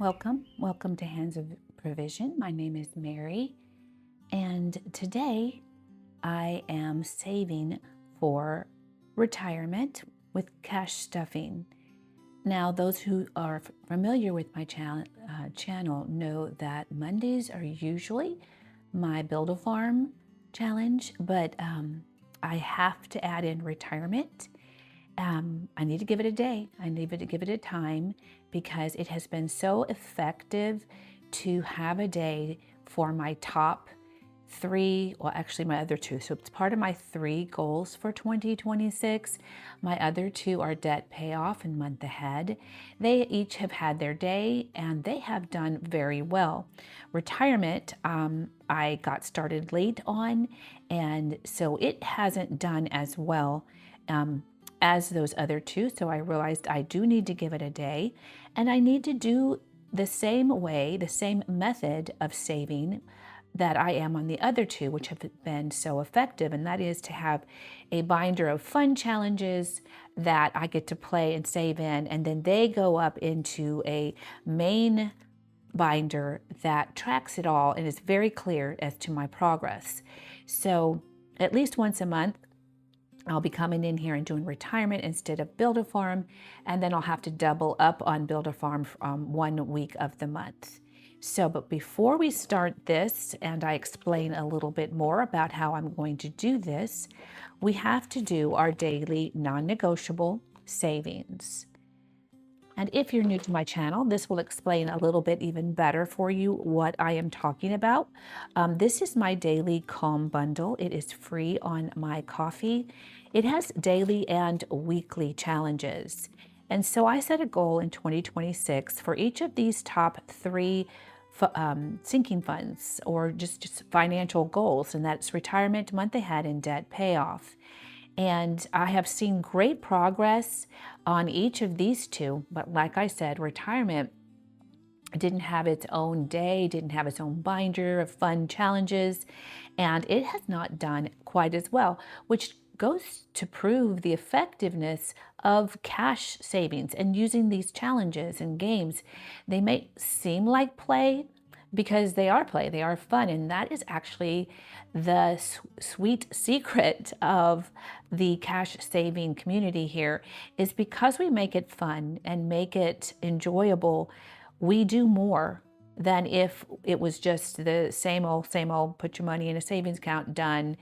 Welcome to Hands of Provision. My name is Mary, and today I am saving for retirement with cash stuffing. Now, those who are familiar with my channel know that Mondays are usually my Build-A-Farm challenge, but I have to add in retirement. I need to give it a day. I need to give it a time because it has been so effective to have a day for my top three, well, actually my other two. So it's part of my three goals for 2026. My other two are debt payoff and month ahead. They each have had their day and they have done very well. Retirement, I got started late on, and so it hasn't done as well as those other two. So I realized I do need to give it a day, and I need to do the same way, the same method of saving that I am on the other two, which have been so effective. And that is to have a binder of fun challenges that I get to play and save in, and then they go up into a main binder that tracks it all and is very clear as to my progress. So at least once a month, I'll be coming in here and doing retirement instead of Build-A-Farm, and then I'll have to double up on Build-A-Farm 1 week of the month. So, but before we start this, and I explain a little bit more about how I'm going to do this, we have to do our daily non-negotiable savings. And if you're new to my channel, this will explain a little bit even better for you what I am talking about. This is my daily Calm bundle. It is free on my coffee. It has daily and weekly challenges. And so I set a goal in 2026 for each of these top three sinking funds, or just financial goals, and that's retirement, month ahead, and debt payoff. And I have seen great progress on each of these two. But like I said, retirement didn't have its own day, didn't have its own binder of fun challenges, and it has not done quite as well, which goes to prove the effectiveness of cash savings and using these challenges and games. They may seem like play, because they are play, they are fun, and that is actually the sweet secret of the cash saving community here, is because we make it fun and make it enjoyable, we do more than if it was just the same old, put your money in a savings account, done.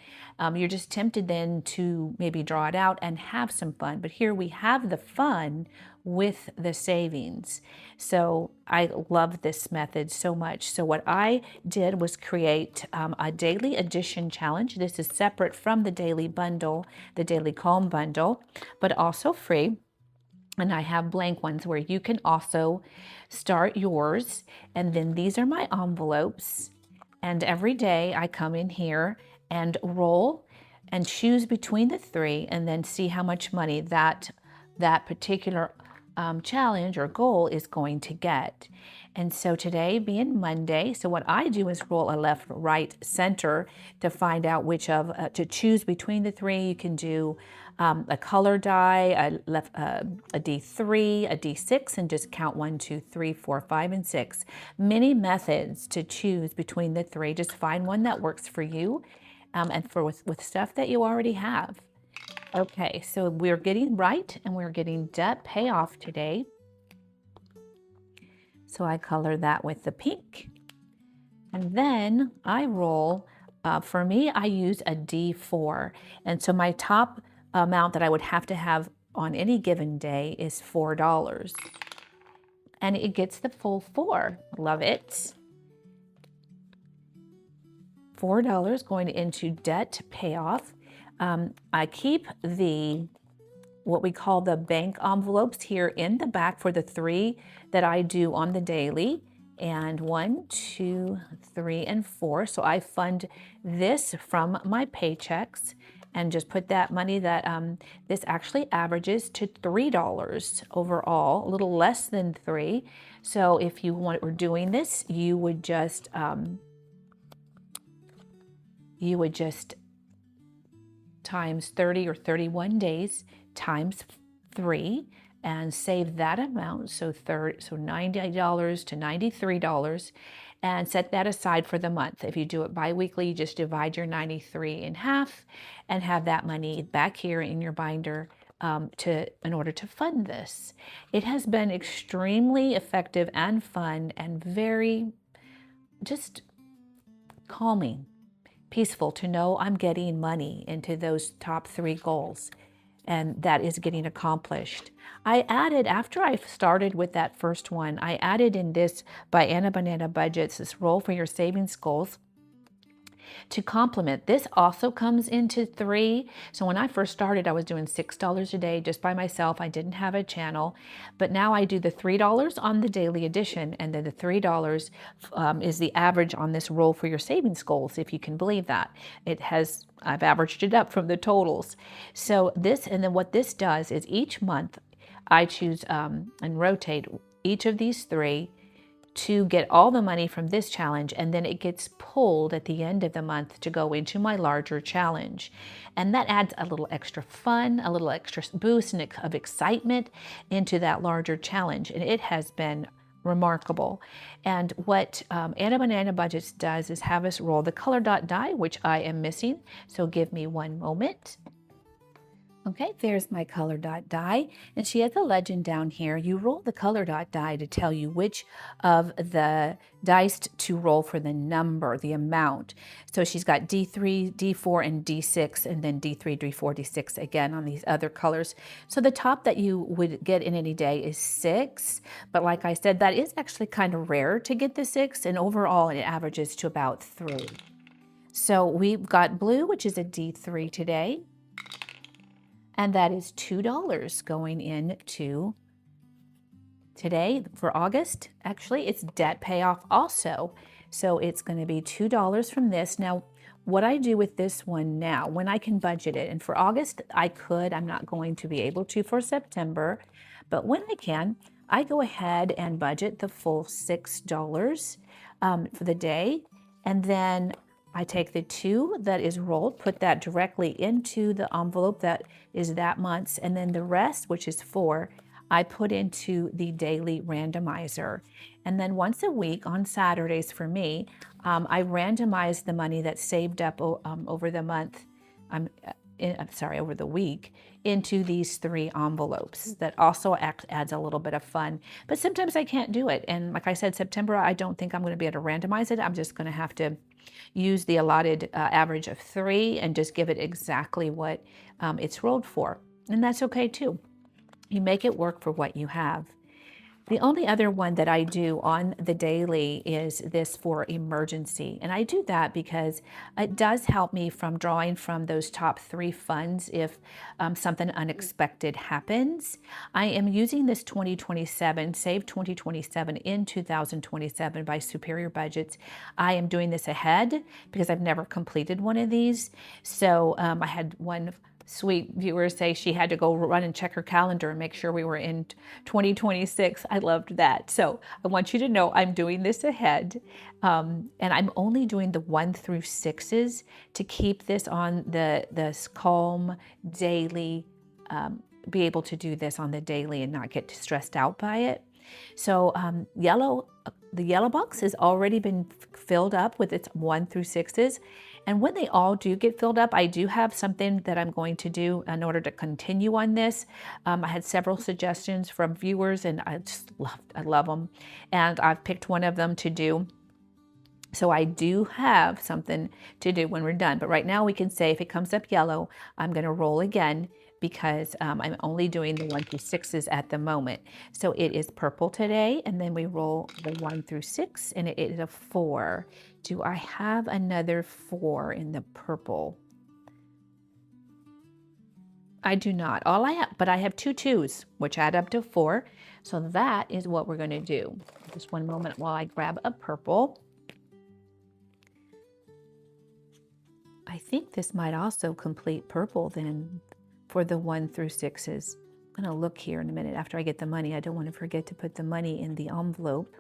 You're just tempted then to maybe draw it out and have some fun. But here we have the fun with the savings. So I love this method so much. So what I did was create a daily addition challenge. This is separate from the daily bundle, the daily Calm bundle, but also free. And I have blank ones where you can also start yours. And then these are my envelopes. And every day I come in here and roll and choose between the three, and then see how much money that particular challenge or goal is going to get. And so today being Monday, so what I do is roll a left, right, center to find out which of, to choose between the three. You can do a color die, a D3, a D6, and just count 1, 2, 3, 4, 5, and 6. Many methods to choose between the three. Just find one that works for you, and with stuff that you already have. Okay, so we're getting right, and we're getting debt payoff today. So I color that with the pink. And then I roll, for me, I use a D4. And so my top amount that I would have to have on any given day is $4. And it gets the full 4. Love it. $4 going into debt payoff. I keep what we call the bank envelopes here in the back for the three that I do on the daily. And 1, 2, 3, and 4. So I fund this from my paychecks and just put that money that this actually averages to $3 overall, a little less than 3. So if you were doing this, you would just times 30 or 31 days times 3, and save that amount, so $90 to $93, and set that aside for the month. If you do it bi-weekly, you just divide your 93 in half and have that money back here in your binder in order to fund this. It has been extremely effective and fun and very just calming, peaceful to know I'm getting money into those top 3 goals, and that is getting accomplished. I added, after I started with that first one, I added in this by Anna Banana Budgets, this roll for your savings goals to complement. This also comes into 3. So when I first started, I was doing $6 a day just by myself. I didn't have a channel, but now I do the $3 on the daily edition, and then the $3 is the average on this roll for your savings goals, if you can believe that. I've averaged it up from the totals. So this, and then what this does is each month I choose and rotate each of these 3 to get all the money from this challenge, and then it gets pulled at the end of the month to go into my larger challenge. And that adds a little extra fun, a little extra boost of excitement into that larger challenge. And it has been remarkable. And what Anna Banana Budgets does is have us roll the color dot die, which I am missing. So give me one moment. Okay, there's my color dot die, and she has a legend down here. You roll the color dot die to tell you which of the dice to roll for the number, the amount. So she's got D3, D4, and D6, and then D3, D4, D6 again on these other colors. So the top that you would get in any day is 6, but like I said, that is actually kind of rare to get the 6, and overall it averages to about 3. So we've got blue, which is a D3 today. And that is $2 going into today for August. Actually, it's debt payoff also. So it's going to be $2 from this. Now, what I do with this one now, when I can budget it, and for August, I'm not going to be able to for September, but when I can, I go ahead and budget the full $6 for the day. And then I take the 2 that is rolled, put that directly into the envelope that is that month's, and then the rest, which is 4, I put into the daily randomizer. And then once a week on Saturdays for me, I randomize the money that's saved up over the month, over the week, into these 3 envelopes. That also adds a little bit of fun. But sometimes I can't do it. And like I said, September, I don't think I'm going to be able to randomize it. I'm just going to have to use the allotted average of 3 and just give it exactly what it's rolled for. And that's okay too. You make it work for what you have. The only other one that I do on the daily is this for emergency. And I do that because it does help me from drawing from those top 3 funds if something unexpected happens. I am using this 2027, Save 2027 in 2027 by Superior Budgets. I am doing this ahead because I've never completed one of these. So I had one sweet viewer say she had to go run and check her calendar and make sure we were in 2026. I loved that. So I want you to know I'm doing this ahead. And I'm only doing the 1 through 6s to keep this on the calm daily, be able to do this on the daily and not get stressed out by it. So the yellow box has already been filled up with its 1 through 6s. And when they all do get filled up, I do have something that I'm going to do in order to continue on this. I had several suggestions from viewers, and I love them. And I've picked one of them to do. So I do have something to do when we're done. But right now we can say if it comes up yellow, I'm going to roll again because I'm only doing the 1 through 6s at the moment. So it is purple today, and then we roll the 1 through 6, and it is a 4. Do I have another 4 in the purple? I do not. But I have 2 2s, which add up to 4. So that is what we're going to do. Just one moment while I grab a purple. I think this might also complete purple then for the 1 through 6s. I'm going to look here in a minute after I get the money. I don't want to forget to put the money in the envelope.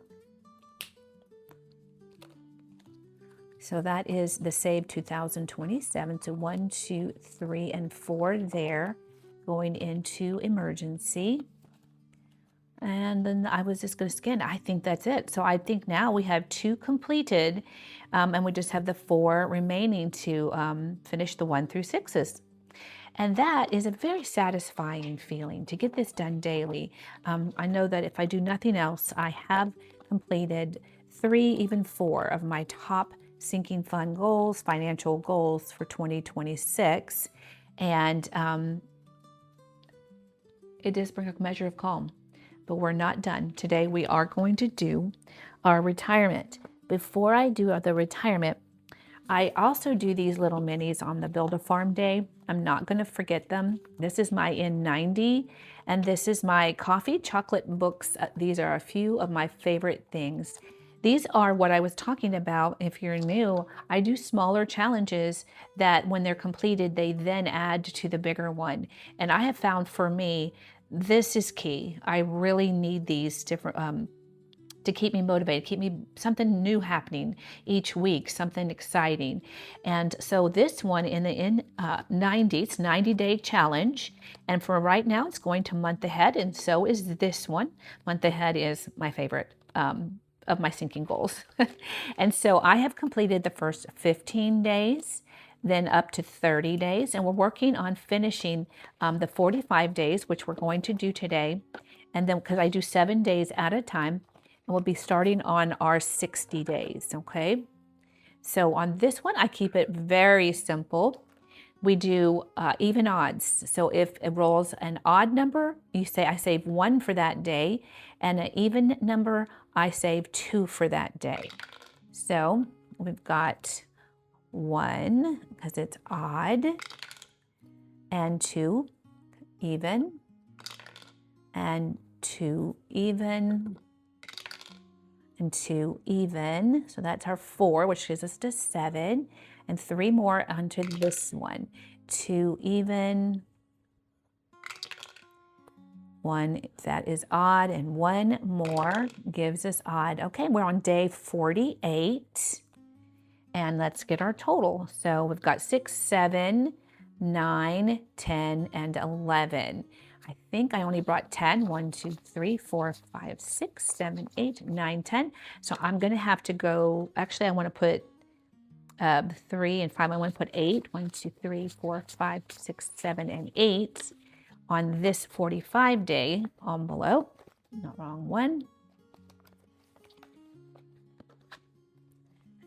So that is the Save 2027. So 1, 2, 3, and 4 there going into emergency. And then I was just going to scan. I think that's it. So I think now we have 2 completed, and we just have the 4 remaining to finish the 1 through 6s. And that is a very satisfying feeling to get this done daily. I know that if I do nothing else, I have completed 3, even 4 of my top sinking fund goals, financial goals for 2026. And it does bring a measure of calm. But we're not done. Today we are going to do our retirement. Before I do the retirement, I also do these little minis on the Build a Farm Day. I'm not going to forget them. This is my N90, and this is my coffee chocolate books. These are a few of my favorite things. These are what I was talking about. If you're new, I do smaller challenges that when they're completed, they then add to the bigger one. And I have found for me, this is key. I really need these different to keep me motivated, keep me something new happening each week, something exciting. And so this one in the 90, it's 90-day challenge. And for right now, it's going to month ahead. And so is this one. Month ahead is my favorite of my sinking goals. And so I have completed the first 15 days, then up to 30 days. And we're working on finishing the 45 days, which we're going to do today. And then because I do 7 days at a time, and we'll be starting on our 60 days, okay? So on this one, I keep it very simple. We do even odds. So if it rolls an odd number, you say I save 1 for that day, and an even number, I save 2 for that day. So we've got 1, because it's odd, and 2, even, and 2, even, and 2 even, so that's our 4, which gives us to 7, and 3 more onto this one. 2 even, 1 that is odd, and 1 more gives us odd. Okay, we're on day 48, and let's get our total. So we've got 6, 7, 9, 10, and 11. I think I only brought 10. 1, 2, 3, 4, 5, 6, 7, 8, 9, 10. So I'm going to have to go, actually I want to put 3 and 5. I want to put 8. 1, 2, 3, 4, 5, 6, 7, and 8 on this 45-day envelope. Not wrong one.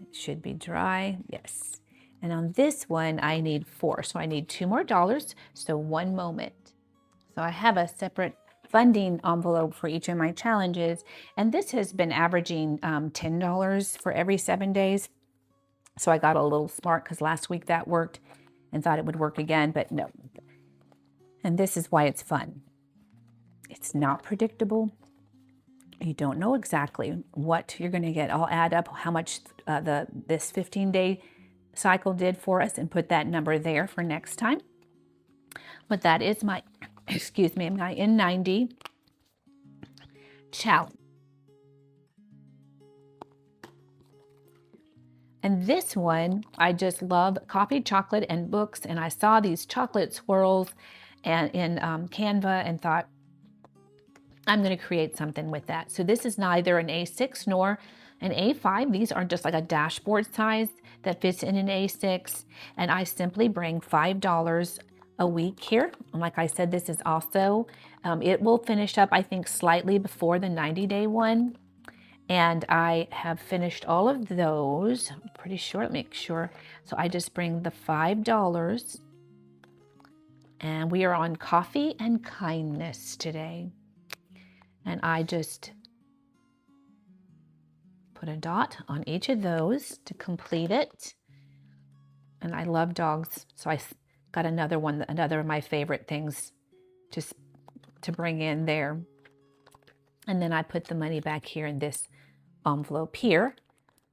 It should be dry. Yes. And on this one, I need 4. So I need 2 more dollars. So 1 moment. So I have a separate funding envelope for each of my challenges. And this has been averaging $10 for every 7 days. So I got a little smart because last week that worked and thought it would work again, but no. And this is why it's fun. It's not predictable. You don't know exactly what you're going to get. I'll add up how much this 15-day cycle did for us and put that number there for next time. But that is my, excuse me, my N90 challenge. And this one, I just love coffee, chocolate, and books. And I saw these chocolate swirls and in Canva and thought, I'm going to create something with that. So this is neither an A6 nor an A5. These are just like a dashboard size that fits in an A6. And I simply bring $5 a week here. And like I said, this is also, it will finish up, I think, slightly before the 90-day one. And I have finished all of those. I'm pretty sure, let me make sure. So I just bring the $5. And we are on coffee and kindness today. And I just put a dot on each of those to complete it. And I love dogs, so I got another one, another of my favorite things just to bring in there. And then I put the money back here in this envelope here.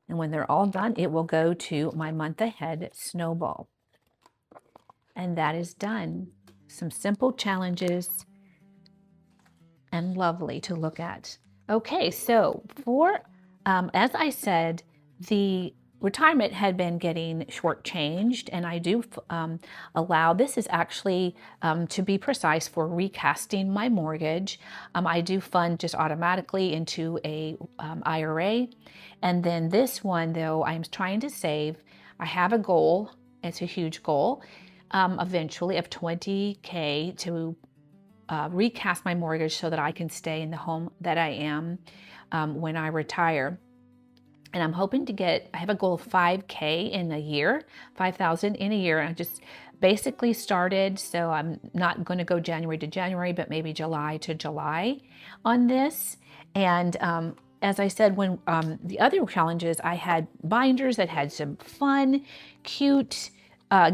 And when they're all done, it will go to my month ahead snowball. And that is done. Some simple challenges and lovely to look at. Okay, so for, as I said, the retirement had been getting shortchanged, and I do allow, this is actually, to be precise, for recasting my mortgage. I do fund just automatically into a IRA. And then this one, though, I'm trying to save. I have a goal, it's a huge goal, eventually of $20K to recast my mortgage so that I can stay in the home that I am when I retire. And I'm hoping to get, I have a goal of 5K in a year, 5,000 in a year. I just basically started, so I'm not going to go January to January, but maybe July to July on this. And as I said, when the other challenges, I had binders that had some fun, cute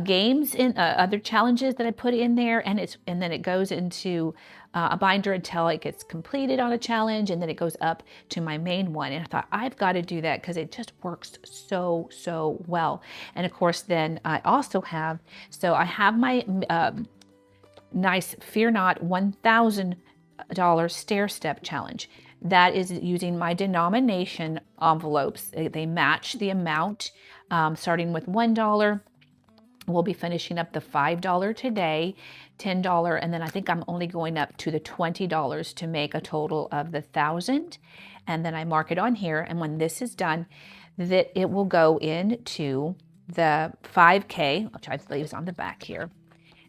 games in other challenges that I put in there, and then it goes into a binder until it gets completed on a challenge, and then it goes up to my main one. And I thought, I've got to do that because it just works so well. And of course, then I also have, so I have my nice Fear Not $1,000 Stairstep challenge. That is using my denomination envelopes. They match the amount, starting with $1. We'll be finishing up the $5 today, $10, and then I think I'm only going up to the $20 to make a total of the 1,000. And then I mark it on here, and when this is done, that it will go into the 5K, which I believe is on the back here.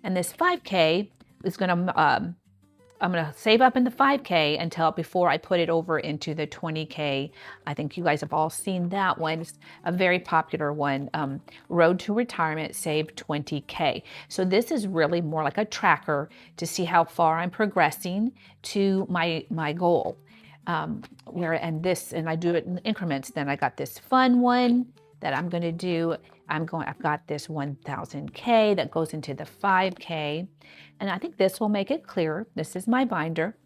And this 5K is going to I'm going to save up in the 5K until before I put it over into the 20K. I think you guys have all seen that one. It's a very popular one. Road to Retirement, Save 20K. So this is really more like a tracker to see how far I'm progressing to my goal. And I do it in increments. Then I got this fun one that I'm going to do. I've got this 1,000K that goes into the 5K. And I think this will make it clearer. This is my binder.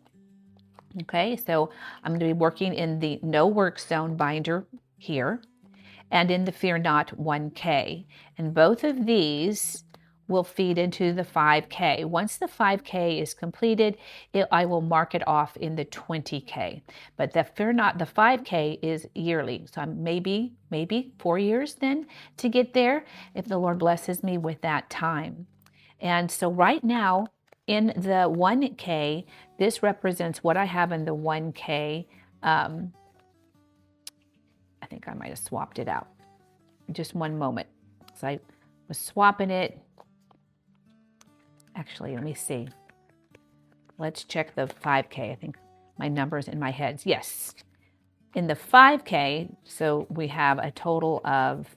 Okay, so I'm going to be working in the No Work Zone binder here and in the Fear Not 1K. And both of these will feed into the 5K. Once the 5K is completed, I will mark it off in the 20K. But the Fear Not, the 5K is yearly. So I'm maybe 4 years then to get there if the Lord blesses me with that time. And so right now in the 1K, this represents what I have in the 1K. I think I might have swapped it out. Just one moment. So I was swapping it. Actually, let me see. Let's check the 5K. I think my number's in my head. Yes. In the 5K, so we have a total of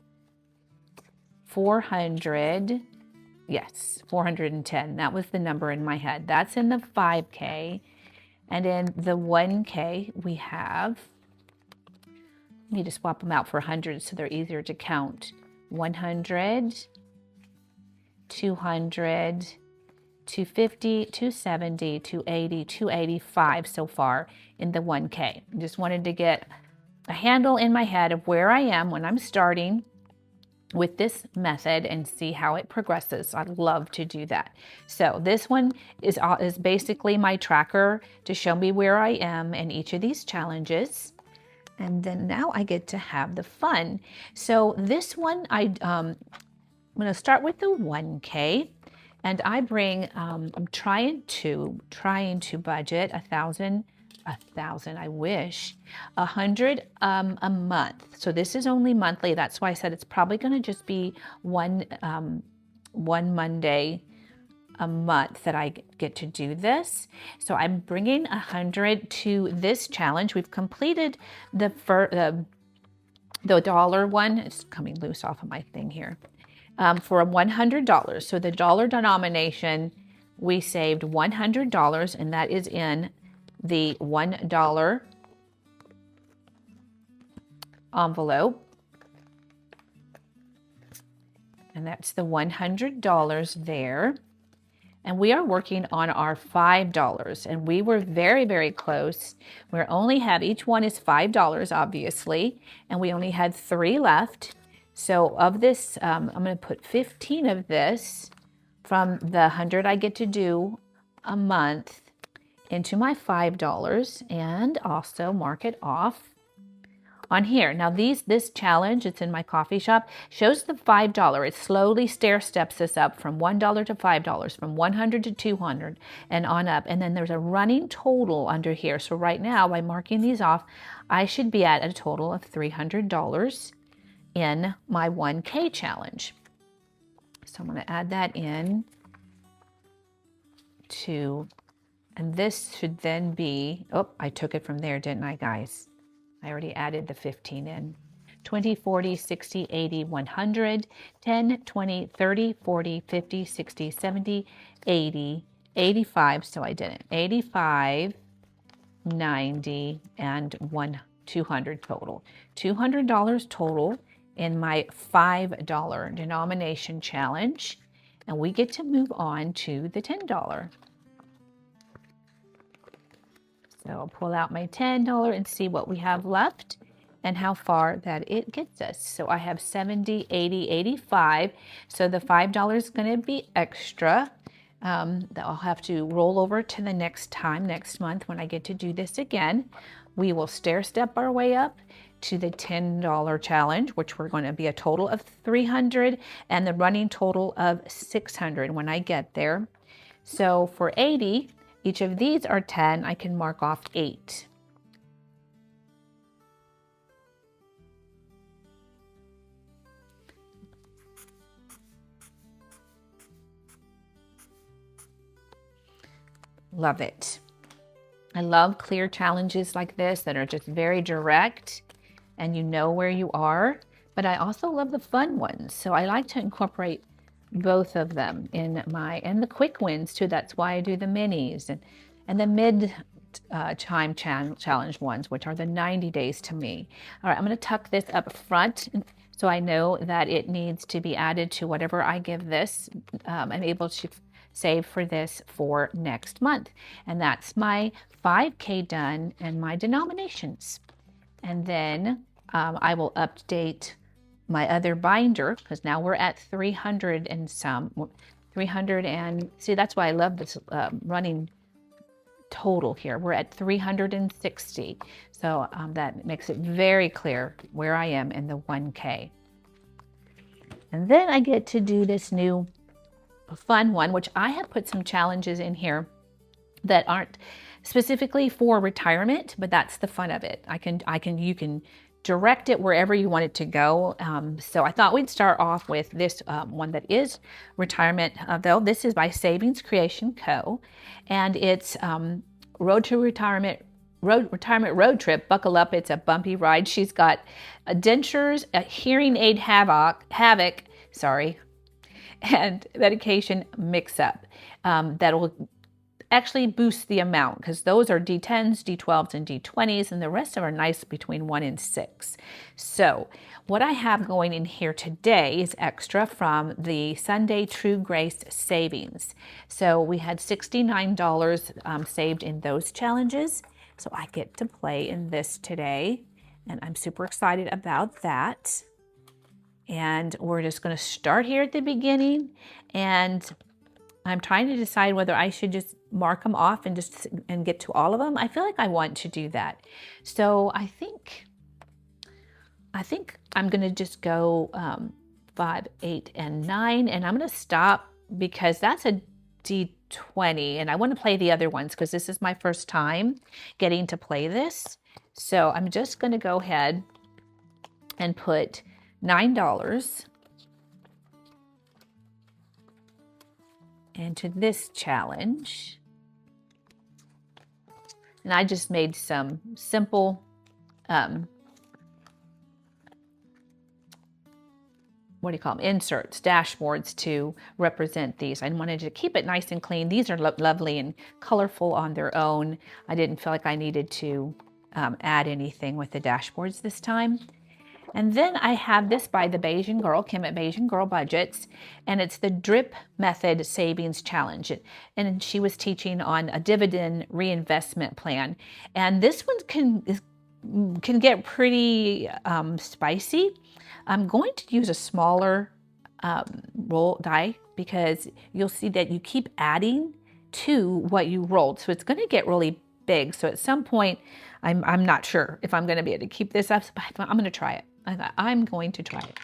400. Yes, 410. That was the number in my head. That's in the 5K. And in the 1K, we have, I need to swap them out for 100 so they're easier to count. 100, 200, 250, 270, 280, 285 so far in the 1K. I just wanted to get a handle in my head of where I am when I'm starting with this method and see how it progresses. I'd love to do that. So this one is basically my tracker to show me where I am in each of these challenges. And then now I get to have the fun. So this one, I'm going to start with the 1K, and I bring, I'm trying to budget 1,000, I wish, 100 a month. So this is only monthly. That's why I said it's probably going to just be one Monday a month that I get to do this. So I'm bringing 100 to this challenge. We've completed the dollar one. It's coming loose off of my thing here. For $100. So the dollar denomination, we saved $100, and that is in the $1 envelope. And that's the $100 there. And we are working on our $5, and we were very, very close. We only have, each one is $5, obviously, and we only had 3 left. So of this, I'm going to put 15 of this from the 100 I get to do a month into my $5 and also mark it off on here. Now this challenge, it's in my coffee shop, shows the $5. It slowly stair steps us up from $1 to $5, from 100 to 200 and on up. And then there's a running total under here. So right now, by marking these off, I should be at a total of $300 in my 1K challenge. So I'm going to add that in to, and this should then be, oh, I took it from there, didn't I, guys? I already added the 15 in. 20, 40, 60, 80, 100, 10, 20, 30, 40, 50, 60, 70, 80, 85, so I didn't. 85, 90, and 200 total. $200 total in my $5 denomination challenge, and we get to move on to the $10. So I'll pull out my $10 and see what we have left and how far that it gets us. So I have 70, 80, 85. So the $5 is going to be extra. That I'll have to roll over to the next time, next month, when I get to do this again. We will stair step our way up to the $10 challenge, which we're going to be a total of 300 and the running total of 600 when I get there. So for 80, each of these are 10. I can mark off 8. Love it. I love clear challenges like this that are just very direct and you know where you are, but I also love the fun ones. So I like to incorporate both of them in and the quick wins too. That's why I do the minis and the mid time challenge ones, which are the 90 days to me. All right, I'm going to tuck this up front so I know that it needs to be added to whatever I give this. I'm able to save for this for next month. And that's my 5K done and my denominations. And then I will update my other binder because now we're at 300 and some, 300 and see, that's why I love this running total here. We're at 360. So that makes it very clear where I am in the 1K. And then I get to do this new fun one, which I have put some challenges in here that aren't specifically for retirement, but that's the fun of it. You can direct it wherever you want it to go. So I thought we'd start off with this one that is retirement, though. This is by Savings Creation Co. And it's Road Retirement Road Trip. Buckle up, it's a bumpy ride. She's got dentures, a hearing aid havoc, and medication mix-up that'll actually boost the amount because those are D10s, D12s, and D20s, and the rest are nice between 1 and 6. So what I have going in here today is extra from the Sunday True Grace Savings. So we had $69 saved in those challenges. So I get to play in this today, and I'm super excited about that. And we're just going to start here at the beginning, and I'm trying to decide whether I should just mark them off and get to all of them. I feel like I want to do that. So I think I'm going to just go 5, 8, and 9, and I'm going to stop because that's a D20, and I want to play the other ones because this is my first time getting to play this. So I'm just going to go ahead and put $9 into this challenge. And I just made some simple what do you call them? Inserts, dashboards to represent these. I wanted to keep it nice and clean. These are lovely and colorful on their own. I didn't feel like I needed to add anything with the dashboards this time. And then I have this by the Bayesian Girl, Kim at Bayesian Girl Budgets, and it's the DRIP Method Savings Challenge. And she was teaching on a dividend reinvestment plan. And this one can get pretty spicy. I'm going to use a smaller roll die because you'll see that you keep adding to what you rolled. So it's going to get really big. So at some point, I'm not sure if I'm going to be able to keep this up, but I'm going to try it. I thought I'm going to try it.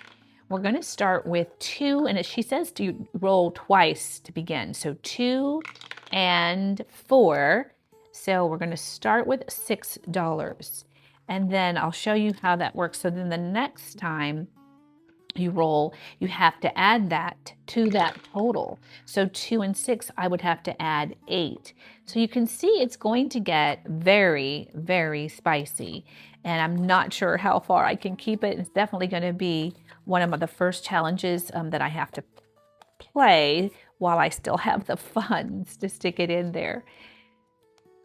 We're going to start with 2, and she says to roll twice to begin. So 2 and 4. So we're going to start with $6. And then I'll show you how that works. So then the next time you roll, you have to add that to that total. So 2 and 6, I would have to add 8. So you can see it's going to get very, very spicy. And I'm not sure how far I can keep it. It's definitely going to be one of the first challenges that I have to play while I still have the funds to stick it in there.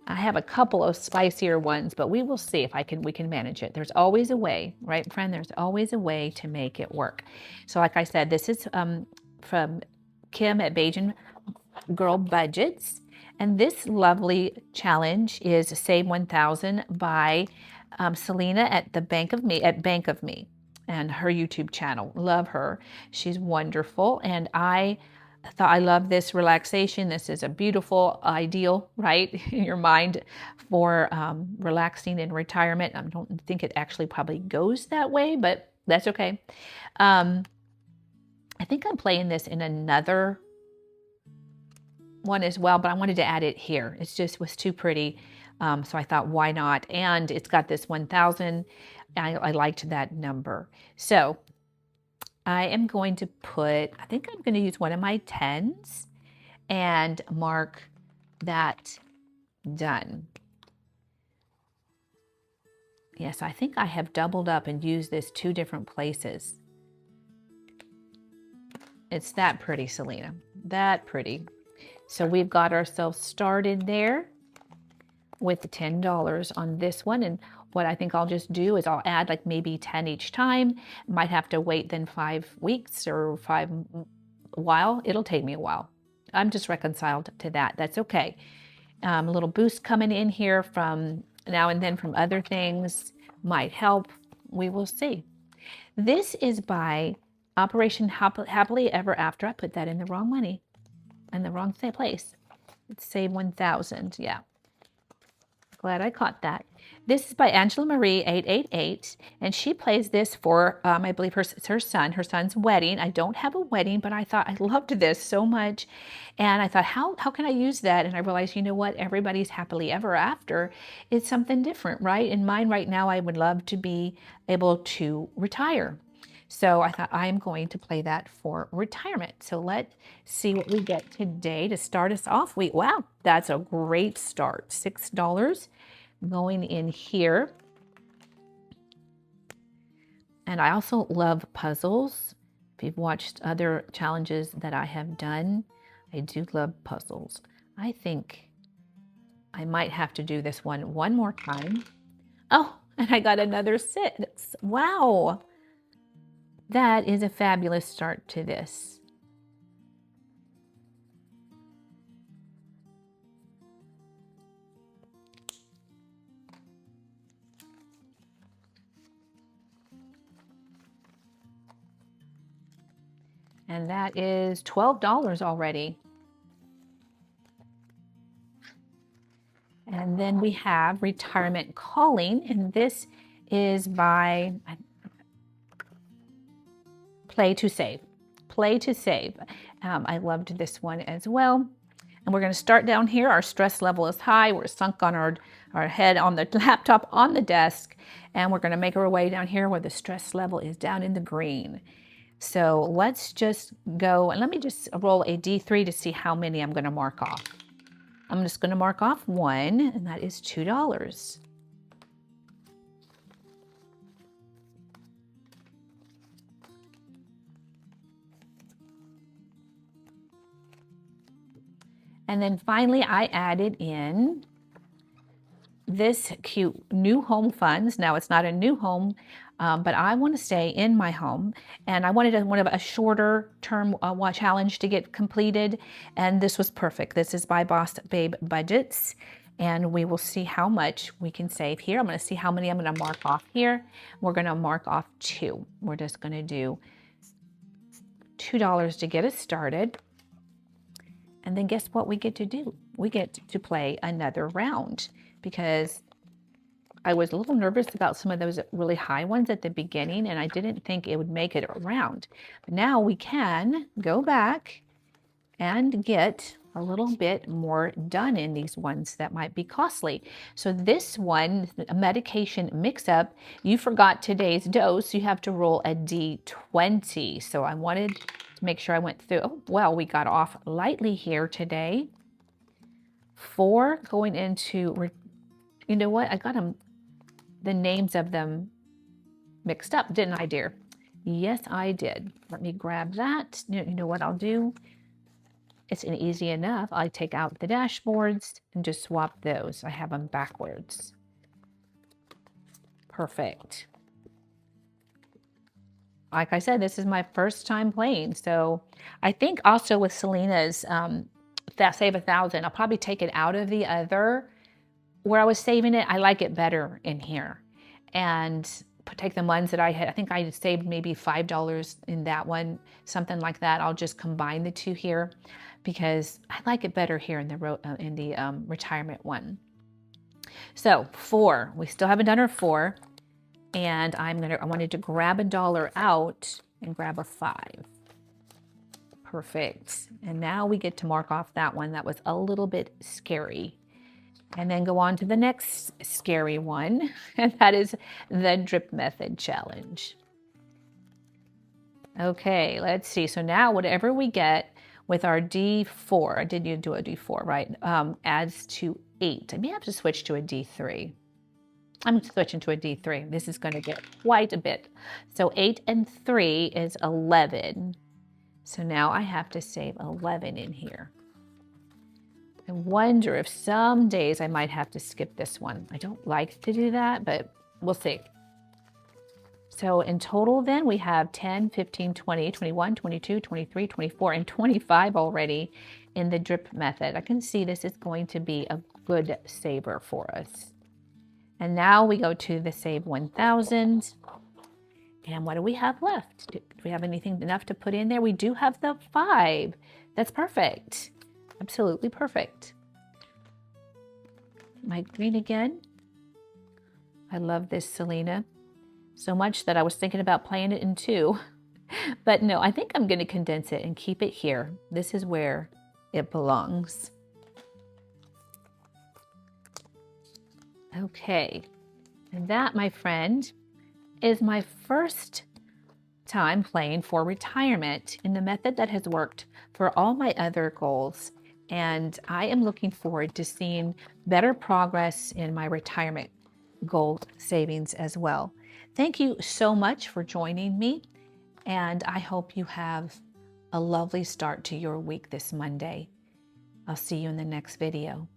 I have a couple of spicier ones, but we will see if we can manage it. There's always a way, right, friend? There's always a way to make it work. So like I said, this is from Kim at Bajan Girl Budgets. And this lovely challenge is Save 1000 by Selena at Bank of Me, and her YouTube channel. Love her. She's wonderful. And I thought, I love this relaxation. This is a beautiful ideal, right, in your mind for relaxing in retirement. I don't think it actually probably goes that way, but that's okay. I think I'm playing this in another one as well, but I wanted to add it here. It just was too pretty. So I thought, why not? And it's got this 1000. I liked that number. So I am going to put, I think I'm going to use one of my 10s and mark that done. Yes, I think I have doubled up and used this 2 different places. It's that pretty, Selena. That pretty. So we've got ourselves started there with the $10 on this one. And what I think I'll just do is I'll add like maybe 10 each time. Might have to wait then 5 weeks or a while. It'll take me a while. I'm just reconciled to that. That's okay. A little boost coming in here from now and then from other things might help. We will see. This is by Operation Happily Ever After. I put that in the wrong money, in the wrong place. It's Save 1000. Yeah. Glad I caught that. This is by Angela Marie 888, and she plays this for, I believe, her son's wedding. I don't have a wedding, but I thought I loved this so much, and I thought, how can I use that? And I realized, you know what? Everybody's happily ever after. It's something different, right? In mine right now, I would love to be able to retire. So I thought I'm going to play that for retirement. So let's see what we get today to start us off. Wow, that's a great start. $6 going in here. And I also love puzzles. If you've watched other challenges that I have done, I do love puzzles. I think I might have to do this one more time. Oh, and I got another 6. Wow. That is a fabulous start to this. And that is $12 already. And then we have Retirement Calling, and this is by Play to Save. Play to Save. I loved this one as well. And we're going to start down here. Our stress level is high. We're sunk on our head on the laptop on the desk. And we're going to make our way down here where the stress level is down in the green. So let's just go, and let me just roll a D3 to see how many I'm going to mark off. I'm just going to mark off 1, and that is $2. And then finally, I added in this cute new home funds. Now, it's not a new home, but I want to stay in my home. And I wanted a shorter term challenge to get completed. And this was perfect. This is by Boss Babe Budgets. And we will see how much we can save here. I'm going to see how many I'm going to mark off here. We're going to mark off 2. We're just going to do $2 to get us started. And then guess what we get to do? We get to play another round because I was a little nervous about some of those really high ones at the beginning, and I didn't think it would make it around. But now we can go back and get a little bit more done in these ones that might be costly. So this one, a medication mix-up, you forgot today's dose, you have to roll a D20. So I wanted to make sure I went through. Oh, well, we got off lightly here today. 4 going into, you know what, I got them, the names of them mixed up, didn't I, dear? Yes, I did. Let me grab that. You know what I'll do? It's easy enough. I take out the dashboards and just swap those. I have them backwards. Perfect. Like I said, this is my first time playing. So I think also with Selena's that Save 1,000, I'll probably take it out of the other where I was saving it. I like it better in here. And take the ones that I had. I think I saved maybe $5 in that one, something like that. I'll just combine the two here because I like it better here in the retirement one. So 4, we still haven't done our 4, and I wanted to grab $1 out and grab a 5. Perfect. And now we get to mark off that one that was a little bit scary. And then go on to the next scary one, and that is the drip method challenge. Okay, let's see. So now whatever we get with our D4, I did you do a D4, right? Adds to 8. I may have to switch to a D3. I'm switching to a D3. This is going to get quite a bit. So 8 and 3 is 11. So now I have to save 11 in here. I wonder if some days I might have to skip this one. I don't like to do that, but we'll see. So in total then we have 10, 15, 20, 21, 22, 23, 24, and 25 already in the drip method. I can see this is going to be a good saver for us. And now we go to the Save 1,000. And what do we have left? Do we have anything enough to put in there? We do have the 5. That's perfect. Absolutely perfect. My green again. I love this Selena so much that I was thinking about playing it in 2. But no, I think I'm going to condense it and keep it here. This is where it belongs. Okay. And that, my friend, is my first time playing for retirement in the method that has worked for all my other goals. And I am looking forward to seeing better progress in my retirement goal savings as well. Thank you so much for joining me, and I hope you have a lovely start to your week this Monday. I'll see you in the next video.